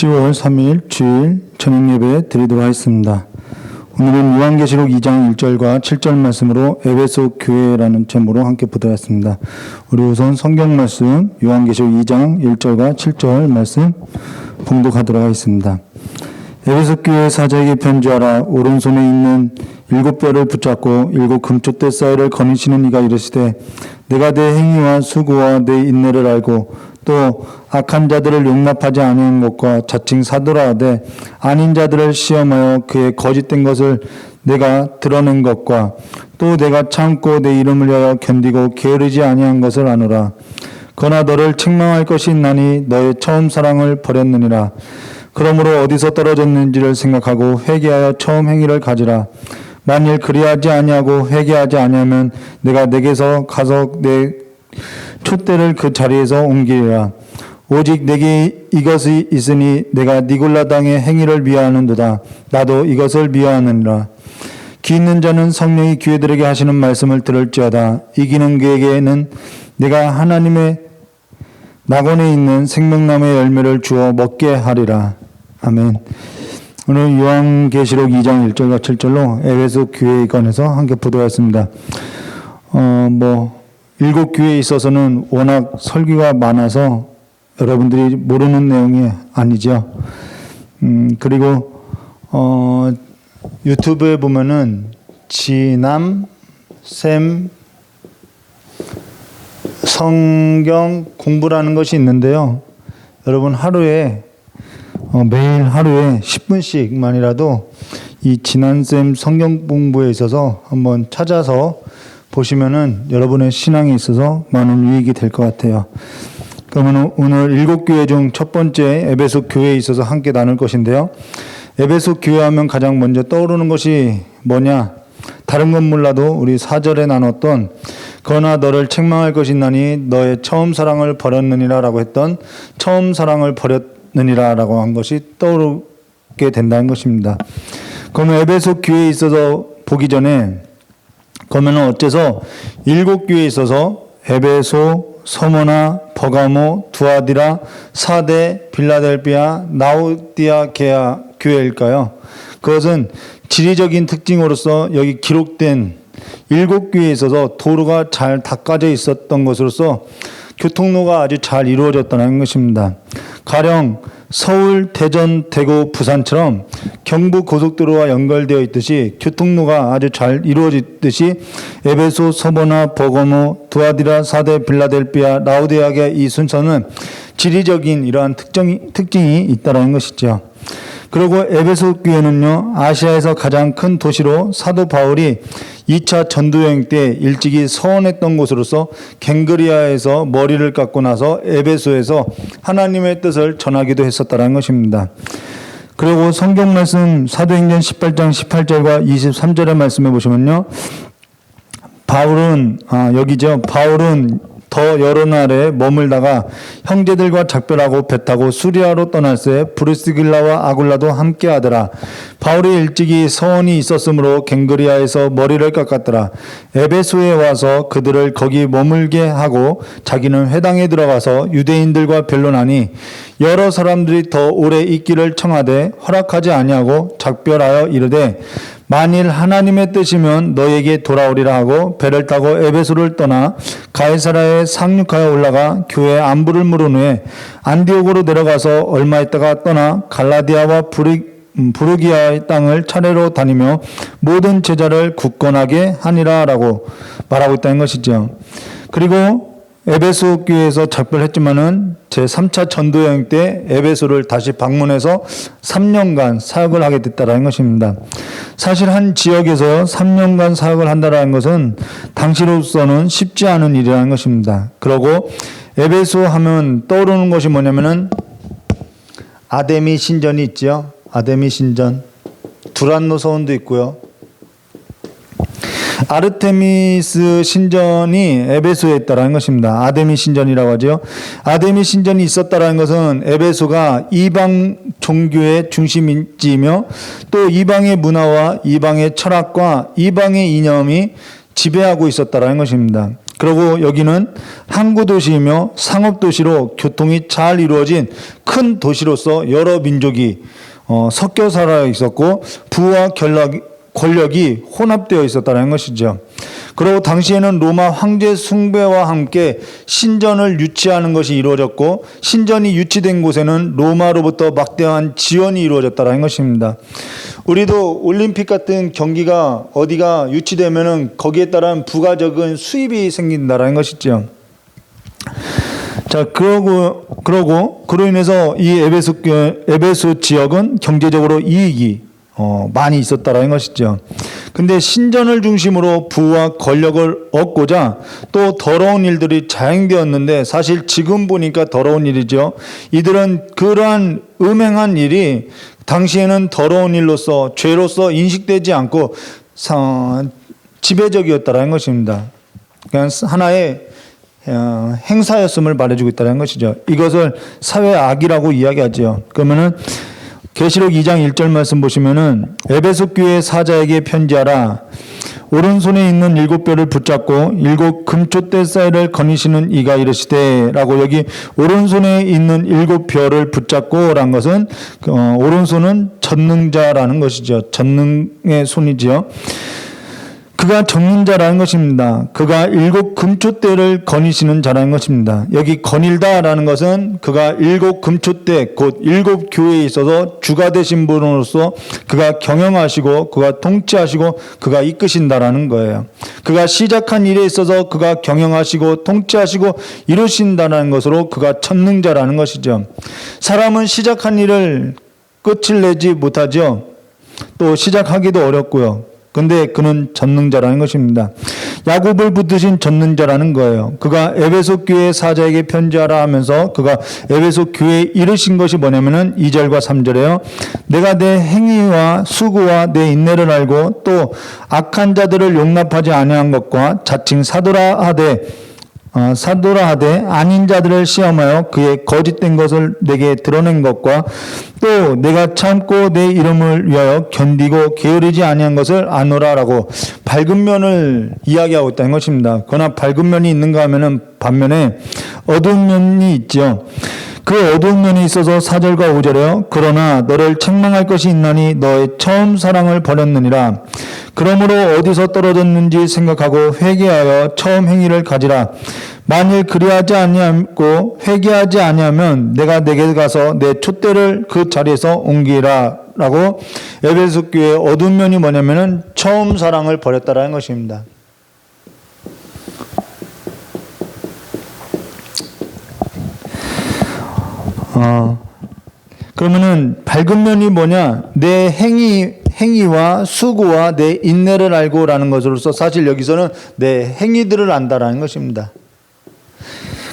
10월 3일 주일 저녁 예배 드리도록 하겠습니다. 오늘은 요한계시록 2장 1절과 7절 말씀으로 에베소 교회라는 제목으로 함께 보도록 우리 우선 성경 말씀 요한계시록 2장 1절과 7절 말씀 봉독하도록 하겠습니다. 에베소 교회 사자에게 편지하라. 오른손에 있는 7뼈를 붙잡고 7 금촛대 사이를 거니시는 이가 이르시되 내가 내 행위와 수고와 내 인내를 알고 또 악한 자들을 용납하지 아니한 것과 자칭 사도라 하되 아닌 자들을 시험하여 그의 거짓된 것을 내가 드러낸 것과 또 내가 참고 내 이름을 위하여 견디고 게으르지 아니한 것을 아노라. 그러나 너를 책망할 것이 있나니 너의 처음 사랑을 버렸느니라. 그러므로 어디서 떨어졌는지를 생각하고 회개하여 처음 행위를 가지라. 만일 그리하지 아니하고 회개하지 아니하면 내가 내게서 가서 내 촛대를 그 자리에서 옮기리라. 오직 내게 이것이 있으니 내가 니골라 당의 행위를 미워하는도다. 나도 이것을 미워하느니라. 귀 있는 자는 성령이 교회들에게 하시는 말씀을 들을지어다. 이기는 그에게는 내가 하나님의 낙원에 있는 생명나무의 열매를 주어 먹게 하리라. 아멘. 오늘 요한계시록 2장 1절과 7절로 에베소 교회에 관해서 함께 보도했습니다. 7 교회에 있어서는 워낙 설교가 많아서 여러분들이 모르는 내용이 아니죠. 그리고 유튜브에 보면은 지남 쌤 성경 공부라는 것이 있는데요. 여러분 매일 하루에 10분씩만이라도 이 진한쌤 성경 공부에 있어서 한번 찾아서 보시면은 여러분의 신앙에 있어서 많은 유익이 될 것 같아요. 그러면 오늘 7교회 중 첫 번째 에베소 교회에 있어서 함께 나눌 것인데요. 에베소 교회 하면 가장 먼저 떠오르는 것이 뭐냐? 다른 건 몰라도 우리 4절에 나눴던 그러나 너를 책망할 것이 있나니 너의 처음 사랑을 버렸느니라 라고 했던 처음 사랑을 버렸느니라 라고 한 것이 떠오르게 된다는 것입니다. 그러면 에베소 교회에 있어서 보기 전에 그러면 어째서 7교회에 있어서 에베소, 서머나, 버가모, 두아디라, 사데, 빌라델비아, 라오디아게아 교회일까요? 그것은 지리적인 특징으로서 여기 기록된 7교회에 있어서 도로가 잘 닦아져 있었던 것으로서 교통로가 아주 잘 이루어졌다는 것입니다. 가령 서울, 대전, 대구, 부산처럼 경부 고속도로와 연결되어 있듯이 교통로가 아주 잘 이루어지듯이 에베소, 서머나, 버가모, 두아디라, 사데, 빌라델비아, 라오디아게 이 순서는 지리적인 이러한 특징이 있다는 것이죠. 그리고 에베소 교회는요, 아시아에서 가장 큰 도시로 사도 바울이 2차 전도여행 때 일찍이 서원했던 곳으로서 갱그리아에서 머리를 깎고 나서 에베소에서 하나님의 뜻을 전하기도 했었다는 것입니다. 그리고 성경 말씀 사도행전 18장 18절과 23절의 말씀해 보시면요, 바울은 더 여러 날에 머물다가 형제들과 작별하고 배 타고 수리아로 떠날새 브리스길라와 아굴라도 함께 하더라. 바울이 일찍이 서원이 있었으므로 갱그리아에서 머리를 깎았더라. 에베소에 와서 그들을 거기 머물게 하고 자기는 회당에 들어가서 유대인들과 변론하니 여러 사람들이 더 오래 있기를 청하되 허락하지 아니하고 작별하여 이르되 만일 하나님의 뜻이면 너에게 돌아오리라 하고 배를 타고 에베소를 떠나 가이사라에 상륙하여 올라가 교회 안부를 물은 후에 안디옥으로 내려가서 얼마 있다가 떠나 갈라디아와 부르기아의 땅을 차례로 다니며 모든 제자를 굳건하게 하니라 라고 말하고 있다는 것이죠. 그리고 에베소 교회에서 작별했지만은 제3차 전도여행 때 에베소를 다시 방문해서 3년간 사역을 하게 됐다는 것입니다. 사실 한 지역에서 3년간 사역을 한다는 것은 당시로서는 쉽지 않은 일이라는 것입니다. 그리고 에베소 하면 떠오르는 것이 뭐냐면은 아데미 신전이 있죠. 아데미 신전. 두란노 서원도 있고요. 아르테미스 신전이 에베소에 있다라는 것입니다. 아데미 신전이라고 하죠. 아데미 신전이 있었다라는 것은 에베소가 이방 종교의 중심지이며 또 이방의 문화와 이방의 철학과 이방의 이념이 지배하고 있었다라는 것입니다. 그리고 여기는 항구 도시이며 상업 도시로 교통이 잘 이루어진 큰 도시로서 여러 민족이 섞여 살아 있었고 부와 권력이 혼합되어 있었다는 것이죠. 그리고 당시에는 로마 황제 숭배와 함께 신전을 유치하는 것이 이루어졌고 신전이 유치된 곳에는 로마로부터 막대한 지원이 이루어졌다는 것입니다. 우리도 올림픽 같은 경기가 어디가 유치되면은 거기에 따른 부가적인 수입이 생긴다는 것이죠. 자, 그로 인해서 이 에베소 지역은 경제적으로 이익이 많이 있었다라는 것이죠. 근데 신전을 중심으로 부와 권력을 얻고자 또 더러운 일들이 자행되었는데 사실 지금 보니까 더러운 일이죠. 이들은 그러한 음행한 일이 당시에는 더러운 일로서 죄로서 인식되지 않고 지배적이었다라는 것입니다. 그냥 하나의 행사였음을 말해주고 있다는 것이죠. 이것을 사회 악이라고 이야기하죠. 그러면은 계시록 2장 1절 말씀 보시면은 에베소 교회 사자에게 편지하라. 오른손에 있는 7뼈를 붙잡고 7 금촛대 사이를 거니시는 이가 이르시되 라고 여기 오른손에 있는 7뼈를 붙잡고 란 것은 오른손은 전능자라는 것이죠. 전능의 손이지요. 그가 전능자라는 것입니다. 그가 7 금촛대를 거니시는 자라는 것입니다. 여기 거닐다라는 것은 그가 7 금촛대 곧 7 교회에 있어서 주가 되신 분으로서 그가 경영하시고 그가 통치하시고 그가 이끄신다라는 거예요. 그가 시작한 일에 있어서 그가 경영하시고 통치하시고 이루신다는 것으로 그가 전능자라는 것이죠. 사람은 시작한 일을 끝을 내지 못하죠. 또 시작하기도 어렵고요. 근데 그는 전능자라는 것입니다. 야곱을 붙드신 전능자라는 거예요. 그가 에베소 교회 사자에게 편지하라 하면서 그가 에베소 교회에 이르신 것이 뭐냐면은 2절과 3절에요. 내가 내 행위와 수고와 내 인내를 알고 또 악한 자들을 용납하지 아니한 것과 자칭 사도라 하되 아닌 자들을 시험하여 그의 거짓된 것을 내게 드러낸 것과 또 내가 참고 내 이름을 위하여 견디고 게으르지 아니한 것을 아노라라고 밝은 면을 이야기하고 있다는 것입니다. 그러나 밝은 면이 있는가 하면은 반면에 어두운 면이 있죠. 그 어두운 면이 있어서 4절과 5절에요. 그러나 너를 책망할 것이 있나니 너의 처음 사랑을 버렸느니라. 그러므로 어디서 떨어졌는지 생각하고 회개하여 처음 행위를 가지라. 만일 그리하지 아니하고 회개하지 아니하면 내가 내게 가서 내 촛대를 그 자리에서 옮기라. 라고 에베소 교회의 어두운 면이 뭐냐면은 처음 사랑을 버렸다라는 것입니다. 그러면은 밝은 면이 뭐냐? 내 행위와 수고와 내 인내를 알고라는 것으로서 사실 여기서는 내 행위들을 안다라는 것입니다.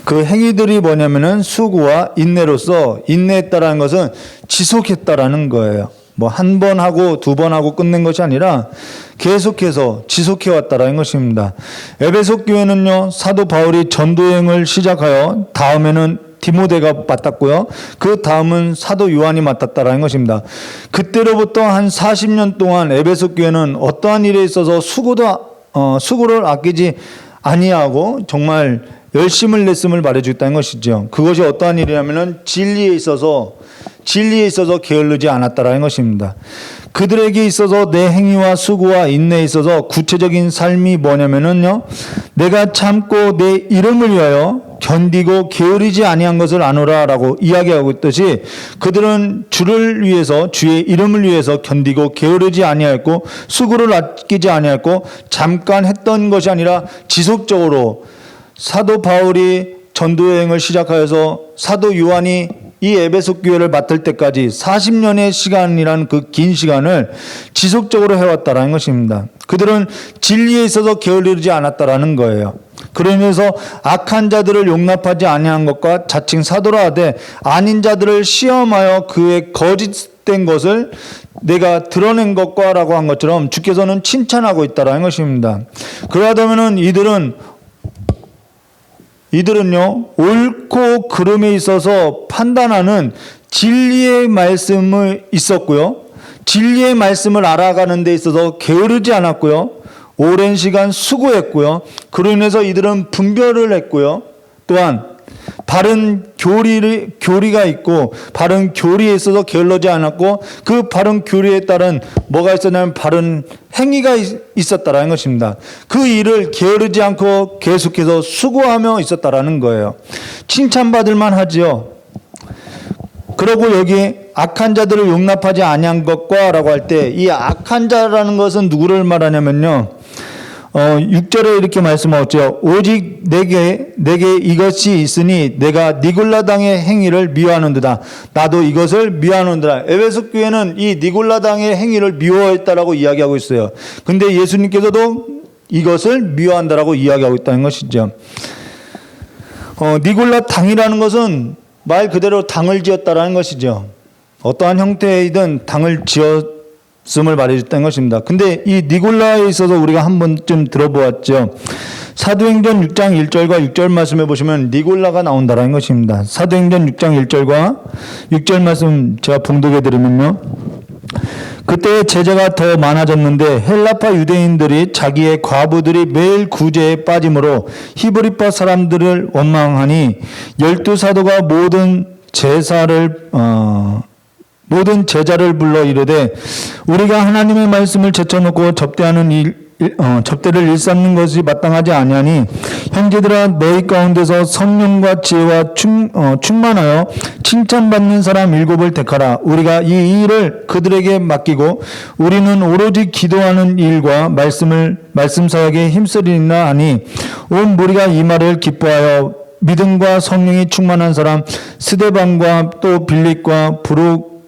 그 행위들이 뭐냐면은 수고와 인내로서 인내했다라는 것은 지속했다라는 거예요. 뭐 한 번 하고 두 번 하고 끝낸 것이 아니라 계속해서 지속해 왔다라는 것입니다. 에베소 교회는요, 사도 바울이 전도여행을 시작하여 다음에는 디모데가 맡았고요. 그 다음은 사도 요한이 맡았다라는 것입니다. 그때로부터 한 40년 동안 에베소 교회는 어떠한 일에 있어서 수고를 아끼지 아니하고 정말 열심을 냈음을 말해주겠다는 것이죠. 그것이 어떠한 일이냐면은 진리에 있어서 게을르지 않았다라는 것입니다. 그들에게 있어서 내 행위와 수고와 인내에 있어서 구체적인 삶이 뭐냐면은요, 내가 참고 내 이름을 위하여 견디고 게으르지 아니한 것을 아노라라고 이야기하고 있듯이 그들은 주를 위해서 주의 이름을 위해서 견디고 게으르지 아니하였고 수고를 아끼지 아니하였고 잠깐 했던 것이 아니라 지속적으로 사도 바울이 전도여행을 시작하여서 사도 요한이 이 에베소 교회를 맡을 때까지 40년의 시간이라는 그 긴 시간을 지속적으로 해왔다라는 것입니다. 그들은 진리에 있어서 게으르지 않았다라는 거예요. 그러면서 악한 자들을 용납하지 아니한 것과 자칭 사도라 하되 아닌 자들을 시험하여 그의 거짓된 것을 내가 드러낸 것과 라고 한 것처럼 주께서는 칭찬하고 있다라는 것입니다. 그러하다면은 이들은요, 옳고 그름에 있어서 판단하는 진리의 말씀이 있었고요. 진리의 말씀을 알아가는 데 있어서 게으르지 않았고요. 오랜 시간 수고했고요. 그로 인해서 이들은 분별을 했고요. 또한 바른 교리가 있고 바른 교리에 있어서 게을르지 않았고 그 바른 교리에 따른 뭐가 있었냐면 바른 행위가 있었다라는 것입니다. 그 일을 게으르지 않고 계속해서 수고하며 있었다라는 거예요. 칭찬받을 만하지요. 그리고 여기 악한 자들을 용납하지 아니한 것과 라고 할 때 이 악한 자라는 것은 누구를 말하냐면요. 6절에 이렇게 말씀하죠. 오직 내게 이것이 있으니 내가 니골라당의 행위를 미워하는도다. 나도 이것을 미워하는도다. 에베소 교회는 이 니골라당의 행위를 미워했다라고 이야기하고 있어요. 근데 예수님께서도 이것을 미워한다라고 이야기하고 있다는 것이죠. 니골라당이라는 것은 말 그대로 당을 지었다라는 것이죠. 어떠한 형태이든 당을 지었음을 말해줬다는 것입니다. 근데 이 니골라에 있어서 우리가 한 번쯤 들어보았죠. 사도행전 6장 1절과 6절 말씀해 보시면 니골라가 나온다라는 것입니다. 사도행전 6장 1절과 6절 말씀 제가 봉독해 드리면요. 그때 제자가 더 많아졌는데 헬라파 유대인들이 자기의 과부들이 매일 구제에 빠짐으로 히브리파 사람들을 원망하니 12사도가 모든 제자를 불러 이르되 우리가 하나님의 말씀을 제쳐놓고 접대를 일삼는 것이 마땅하지 아니하니 형제들아 너희 가운데서 성령과 지혜와 충만하여 칭찬받는 사람 7을 택하라. 우리가 이 일을 그들에게 맡기고 우리는 오로지 기도하는 일과 말씀 사역에 힘쓰리라 하니 온 무리가 이 말을 기뻐하여 믿음과 성령이 충만한 사람 스데반과 또 빌립과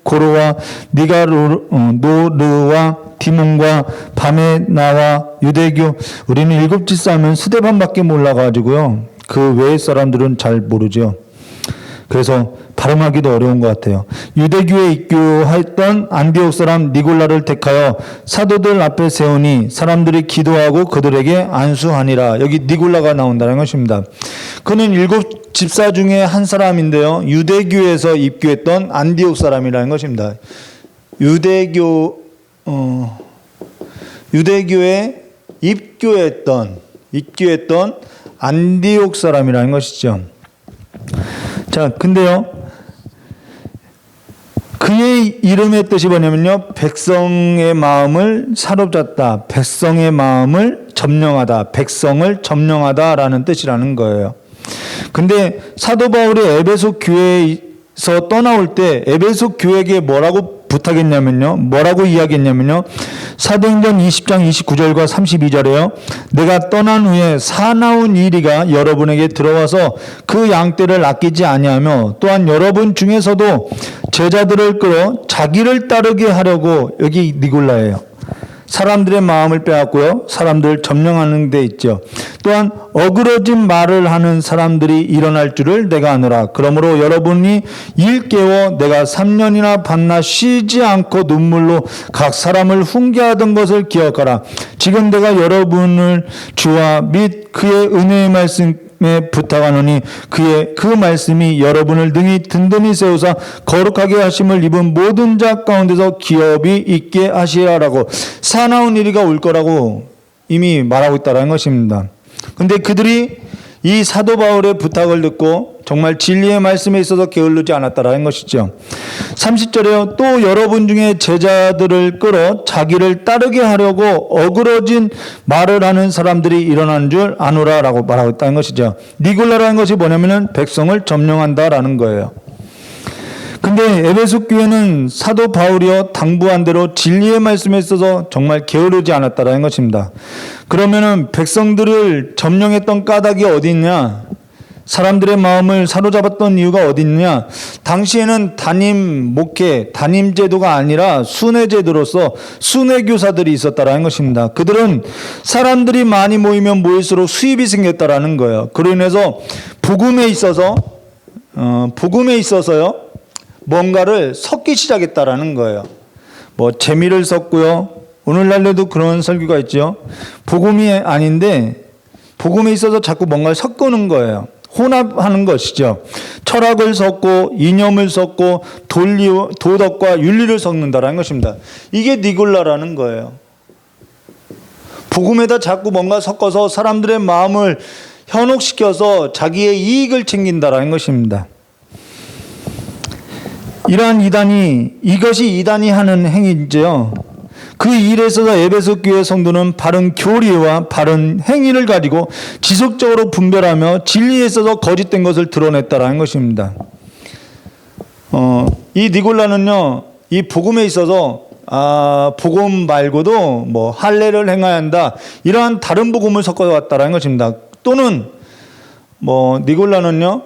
고로와 니가노르와 디몬과 바메나와 유대교 우리는 7집 싸면 스데반밖에 몰라가지고요. 그 외의 사람들은 잘 모르죠. 그래서 발음하기도 어려운 것 같아요. 유대교에 입교했던 안디옥 사람 니골라를 택하여 사도들 앞에 세우니 사람들이 기도하고 그들에게 안수하니라. 여기 니골라가 나온다는 것입니다. 그는 7집사 중에 한 사람인데요. 유대교에서 입교했던 안디옥 사람이라는 것입니다. 유대교에 입교했던 안디옥 사람이라는 것이죠. 자, 근데요. 그의 이름의 뜻이 뭐냐면요. 백성의 마음을 사로잡다. 백성의 마음을 점령하다. 백성을 점령하다라는 뜻이라는 거예요. 근데 사도 바울이 에베소 교회에서 떠나올 때 에베소 교회에게 뭐라고 부탁했냐면요. 뭐라고 이야기했냐면요. 사도행전 20장 29절과 32절에요. 내가 떠난 후에 사나운 이리가 여러분에게 들어와서 그 양떼를 아끼지 아니하며 또한 여러분 중에서도 제자들을 끌어 자기를 따르게 하려고 여기 니골라예요. 사람들의 마음을 빼앗고요. 사람들을 점령하는 데 있죠. 또한 어그러진 말을 하는 사람들이 일어날 줄을 내가 아노라. 그러므로 여러분이 일 깨워 내가 3년이나 밤낮 쉬지 않고 눈물로 각 사람을 훈계하던 것을 기억하라. 지금 내가 여러분을 주와 및 그의 은혜의 말씀에 부탁하노니 그의 그 말씀이 여러분을 능히 든든히 세우사 거룩하게 하심을 입은 모든 자 가운데서 기업이 있게 하시라라고 사나운 일이가 올 거라고 이미 말하고 있다는 것입니다. 근데 그들이 이 사도 바울의 부탁을 듣고 정말 진리의 말씀에 있어서 게을르지 않았다라는 것이죠. 30절에요. 또 여러분 중에 제자들을 끌어 자기를 따르게 하려고 어그러진 말을 하는 사람들이 일어난 줄 아노라라고 말하고 있다는 것이죠. 니골라라는 것이 뭐냐면은 백성을 점령한다라는 거예요. 근데 에베소 교회는 사도 바울이요 당부한 대로 진리의 말씀에 있어서 정말 게으르지 않았다라는 것입니다. 그러면은 백성들을 점령했던 까닭이 어디 있냐? 사람들의 마음을 사로잡았던 이유가 어디 있느냐? 당시에는 담임 제도가 아니라 순회 제도로서 순회 교사들이 있었다라는 것입니다. 그들은 사람들이 많이 모이면 모일수록 수입이 생겼다라는 거예요. 그로 인해서 복음에 있어서요. 뭔가를 섞기 시작했다라는 거예요. 뭐 재미를 섞고요. 오늘날에도 그런 설교가 있죠. 복음이 아닌데 복음에 있어서 자꾸 뭔가를 섞는 거예요. 혼합하는 것이죠. 철학을 섞고 이념을 섞고 도덕과 윤리를 섞는다라는 것입니다. 이게 니골라라는 거예요. 복음에다 자꾸 뭔가 섞어서 사람들의 마음을 현혹시켜서 자기의 이익을 챙긴다라는 것입니다. 이것이 이단이 하는 행위인지요. 그 일에 있어서 에베소 교회 성도는 바른 교리와 바른 행위를 가지고 지속적으로 분별하며 진리에 있어서 거짓된 것을 드러냈다라는 것입니다. 이 니골라는요, 이 복음에 있어서 복음 말고도 뭐 할례를 행해야 한다, 이러한 다른 복음을 섞어 왔다라는 것입니다. 또는 뭐 니골라는요,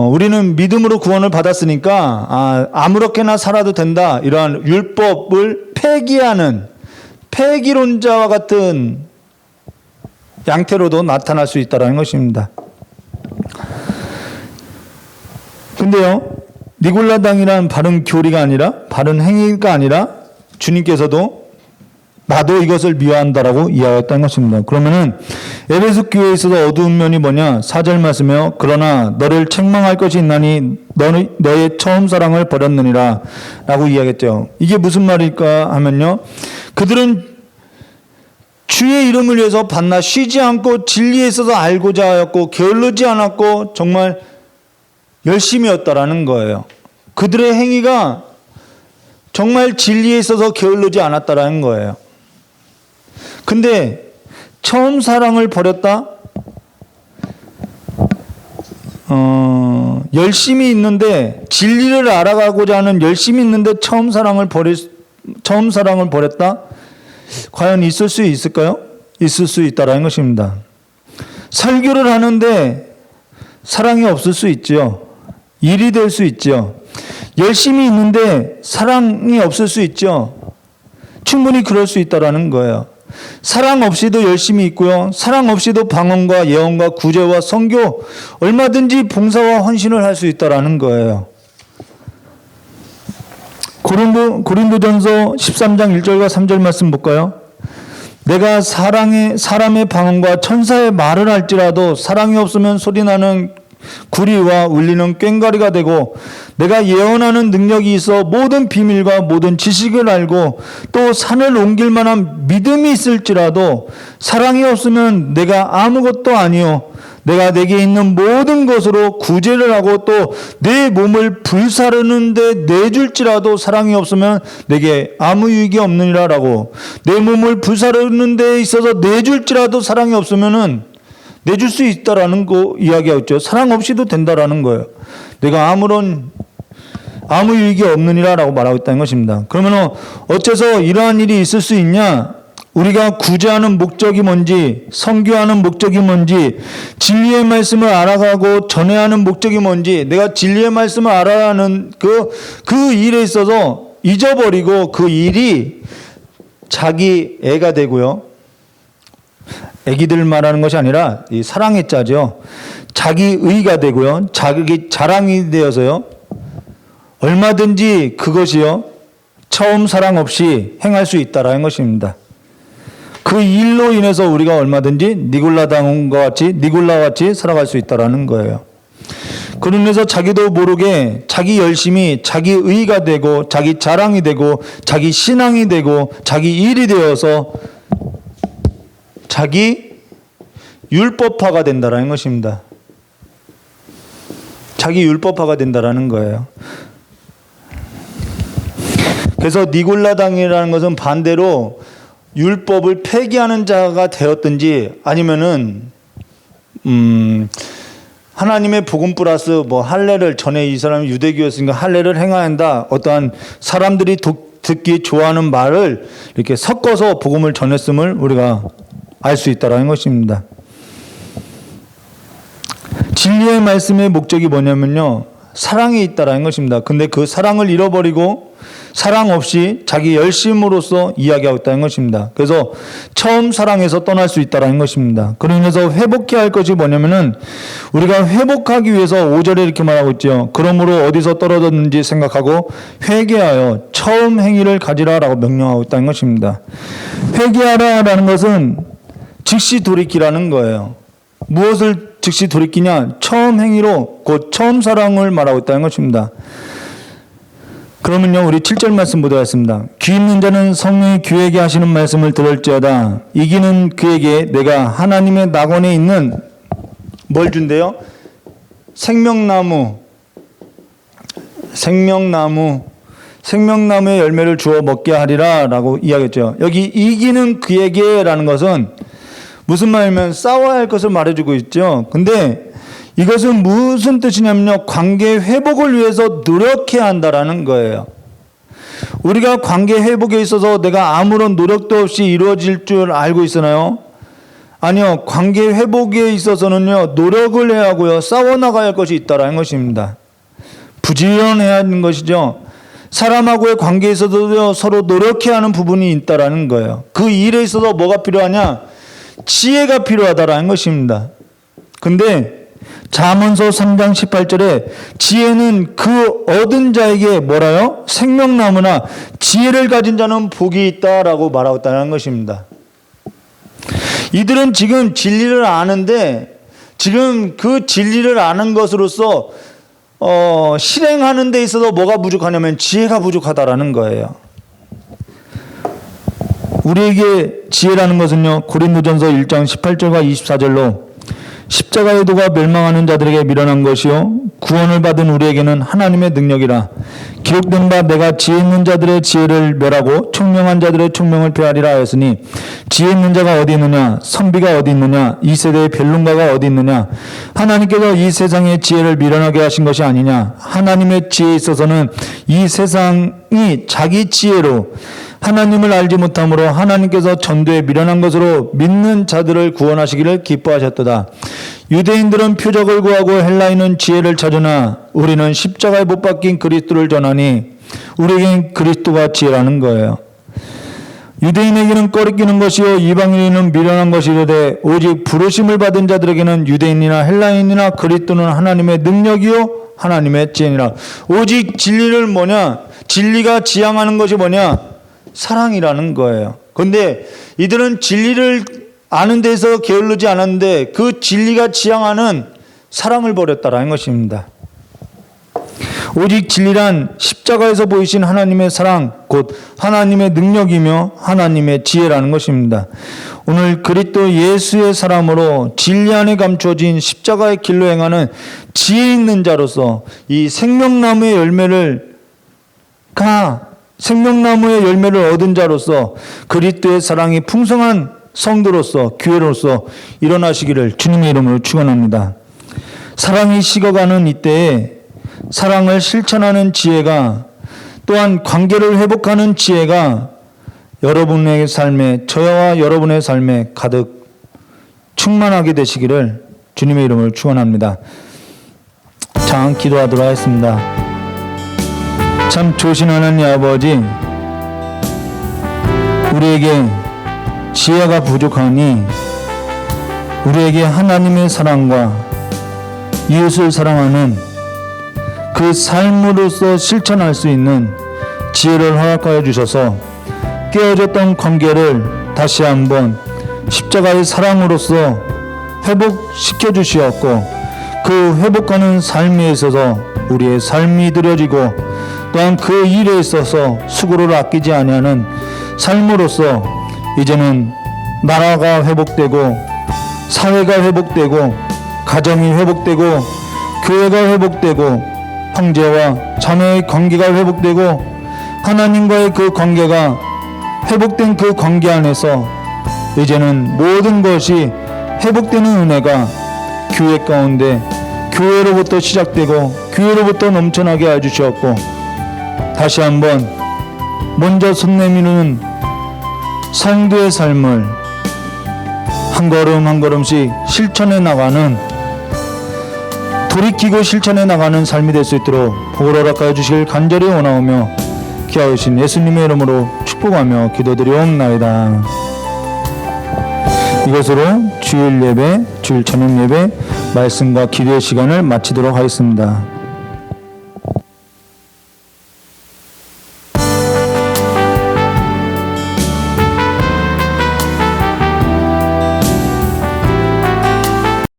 우리는 믿음으로 구원을 받았으니까 아무렇게나 살아도 된다, 이러한 율법을 폐기하는 폐기론자와 같은 양태로도 나타날 수 있다는 것입니다. 근데요, 니골라당이란 바른 교리가 아니라, 바른 행위가 아니라 주님께서도 나도 이것을 미워한다라고 이야기했다는 것입니다. 그러면은 에베소 교회에 있어서 어두운 면이 뭐냐? 4절 말씀에요. 그러나 너를 책망할 것이 있나니 너의 처음 사랑을 버렸느니라 라고 이야기했죠. 이게 무슨 말일까 하면요, 그들은 주의 이름을 위해서 반나 쉬지 않고 진리에 있어서 알고자 하였고 게을르지 않았고 정말 열심이었다라는 거예요. 그들의 행위가 정말 진리에 있어서 게을르지 않았다라는 거예요. 근데 처음 사랑을 버렸다? 열심히 있는데, 진리를 알아가고자 하는 열심히 있는데 처음 사랑을 버렸다? 과연 있을 수 있을까요? 있을 수 있다라는 것입니다. 설교를 하는데 사랑이 없을 수 있죠. 일이 될 수 있죠. 열심히 있는데 사랑이 없을 수 있죠. 충분히 그럴 수 있다라는 거예요. 사랑 없이도 열심히 있고요. 사랑 없이도 방언과 예언과 구제와 선교, 얼마든지 봉사와 헌신을 할 수 있다라는 거예요. 고린도전서 13장 1절과 3절 말씀 볼까요? 내가 사람의 방언과 천사의 말을 할지라도 사랑이 없으면 소리나는 구리와 울리는 꽹과리가 되고, 내가 예언하는 능력이 있어 모든 비밀과 모든 지식을 알고 또 산을 옮길 만한 믿음이 있을지라도 사랑이 없으면 내가 아무것도 아니요, 내가 내게 있는 모든 것으로 구제를 하고 또 내 몸을 불사르는데 내줄지라도 사랑이 없으면 내게 아무 유익이 없느니라 라고. 내 몸을 불사르는 데 있어서 내줄지라도 사랑이 없으면은 내줄 수 있다라는 거 이야기하죠. 사랑 없이도 된다라는 거예요. 내가 아무 유익이 없느니라 라고 말하고 있다는 것입니다. 그러면 어째서 이러한 일이 있을 수 있냐? 우리가 구제하는 목적이 뭔지, 선교하는 목적이 뭔지, 진리의 말씀을 알아가고 전해야 하는 목적이 뭔지, 내가 진리의 말씀을 알아가는 그 일에 있어서 잊어버리고 그 일이 자기 애가 되고요. 애기들 말하는 것이 아니라 이 사랑의 자죠. 자기 의가 되고요. 자기 자랑이 되어서요. 얼마든지 그것이요, 처음 사랑 없이 행할 수 있다라는 것입니다. 그 일로 인해서 우리가 얼마든지 니골라와 같이 살아갈 수 있다라는 거예요. 그러면서 자기도 모르게 자기 열심이 자기 의가 되고 자기 자랑이 되고 자기 신앙이 되고 자기 일이 되어서 자기 율법화가 된다라는 것입니다. 자기 율법화가 된다라는 거예요. 그래서 니골라당이라는 것은 반대로 율법을 폐기하는 자가 되었든지, 아니면은 하나님의 복음 플러스 뭐 할례를, 전에 이 사람이 유대교였으니까 할례를 행해야 한다, 어떠한 사람들이 듣기 좋아하는 말을 이렇게 섞어서 복음을 전했음을 우리가 알 수 있다라는 것입니다. 진리의 말씀의 목적이 뭐냐면요, 사랑에 있다라는 것입니다. 근데 그 사랑을 잃어버리고 사랑 없이 자기 열심으로써 이야기하고 있다는 것입니다. 그래서 처음 사랑에서 떠날 수 있다는 것입니다. 그러면서 회복해야 할 것이 뭐냐면은, 우리가 회복하기 위해서 5절에 이렇게 말하고 있죠. 그러므로 어디서 떨어졌는지 생각하고 회개하여 처음 행위를 가지라라고 명령하고 있다는 것입니다. 회개하라라는 것은 즉시 돌이키라는 거예요. 무엇을 즉시 돌이키냐? 처음 행위로 곧 처음 사랑을 말하고 있다는 것입니다. 그러면요, 우리 7절 말씀 보도록 하겠습니다. 귀 있는 자는 성령이 귀에게 하시는 말씀을 들을지어다. 이기는 그에게 내가 하나님의 낙원에 있는 뭘 준대요? 생명나무의 열매를 주어 먹게 하리라 라고 이야기했죠. 여기 이기는 그에게 라는 것은 무슨 말이면 싸워야 할 것을 말해주고 있죠. 근데 이것은 무슨 뜻이냐면요, 관계 회복을 위해서 노력해야 한다라는 거예요. 우리가 관계 회복에 있어서 내가 아무런 노력도 없이 이루어질 줄 알고 있으나요? 아니요. 관계 회복에 있어서는요, 노력을 해야 하고요, 싸워나가야 할 것이 있다라는 것입니다. 부지런해야 하는 것이죠. 사람하고의 관계에 있어서도 서로 노력해야 하는 부분이 있다라는 거예요. 그 일에 있어서 뭐가 필요하냐? 지혜가 필요하다라는 것입니다. 근데 잠언서 3장 18절에 지혜는 그 얻은 자에게 뭐라요? 생명나무나 지혜를 가진 자는 복이 있다라고 말하고 있다는 것입니다. 이들은 지금 진리를 아는데 지금 그 진리를 아는 것으로서 실행하는 데 있어서 뭐가 부족하냐면 지혜가 부족하다라는 거예요. 우리에게 지혜라는 것은요, 고린도전서 1장 18절과 24절로 십자가의 도가 멸망하는 자들에게 미련한 것이요 구원을 받은 우리에게는 하나님의 능력이라. 기록된 바 내가 지혜 있는 자들의 지혜를 멸하고 총명한 자들의 총명을 폐하리라 하였으니 지혜 있는 자가 어디 있느냐, 선비가 어디 있느냐, 이 세대의 변론가가 어디 있느냐. 하나님께서 이 세상의 지혜를 미련하게 하신 것이 아니냐. 하나님의 지혜에 있어서는 이 세상이 자기 지혜로 하나님을 알지 못함으로 하나님께서 전도에 미련한 것으로 믿는 자들을 구원하시기를 기뻐하셨도다. 유대인들은 표적을 구하고 헬라인은 지혜를 찾으나 우리는 십자가에 못 박힌 그리스도를 전하니 우리에겐 그리스도가 지혜라는 거예요. 유대인에게는 꺼리끼는 것이요 이방인에게는 미련한 것이로되 오직 부르심을 받은 자들에게는 유대인이나 헬라인이나 그리스도는 하나님의 능력이요 하나님의 지혜니라. 오직 진리를 뭐냐? 진리가 지향하는 것이 뭐냐? 사랑이라는 거예요. 그런데 이들은 진리를 아는 데서 게을르지 않았는데 그 진리가 지향하는 사랑을 버렸다라는 것입니다. 오직 진리란 십자가에서 보이신 하나님의 사랑, 곧 하나님의 능력이며 하나님의 지혜라는 것입니다. 오늘 그리스도 예수의 사람으로 진리 안에 감추어진 십자가의 길로 행하는 지혜 있는 자로서 이 생명나무의 열매를 얻은 자로서 그리스도의 사랑이 풍성한 성도로서 교회로서 일어나시기를 주님의 이름으로 축원합니다. 사랑이 식어가는 이때에 사랑을 실천하는 지혜가, 또한 관계를 회복하는 지혜가 여러분의 삶에, 저와 여러분의 삶에 가득 충만하게 되시기를 주님의 이름으로 축원합니다. 자, 기도하도록 하겠습니다. 참 조신하는 아버지, 우리에게 지혜가 부족하니 우리에게 하나님의 사랑과 이웃을 사랑하는 그 삶으로서 실천할 수 있는 지혜를 허락하여 주셔서 깨어졌던 관계를 다시 한번 십자가의 사랑으로서 회복시켜 주시었고, 그 회복하는 삶에 있어서 우리의 삶이 드려지고 또한 그 일에 있어서 수고를 아끼지 아니하는 삶으로서 이제는 나라가 회복되고 사회가 회복되고 가정이 회복되고 교회가 회복되고 형제와 자매의 관계가 회복되고 하나님과의 그 관계가 회복된 그 관계 안에서 이제는 모든 것이 회복되는 은혜가 교회 가운데 교회로부터 시작되고 교회로부터 넘쳐나게 해주셨고, 다시 한번 먼저 손 내미는 성도의 삶을 한 걸음 한 걸음씩 실천해 나가는, 돌이키고 실천해 나가는 삶이 될 수 있도록 복을 허락하여 주시길 간절히 원하오며 귀하신 예수님의 이름으로 축복하며 기도드리옵나이다. 이것으로 주일 예배, 주일 저녁 예배 말씀과 기도의 시간을 마치도록 하겠습니다.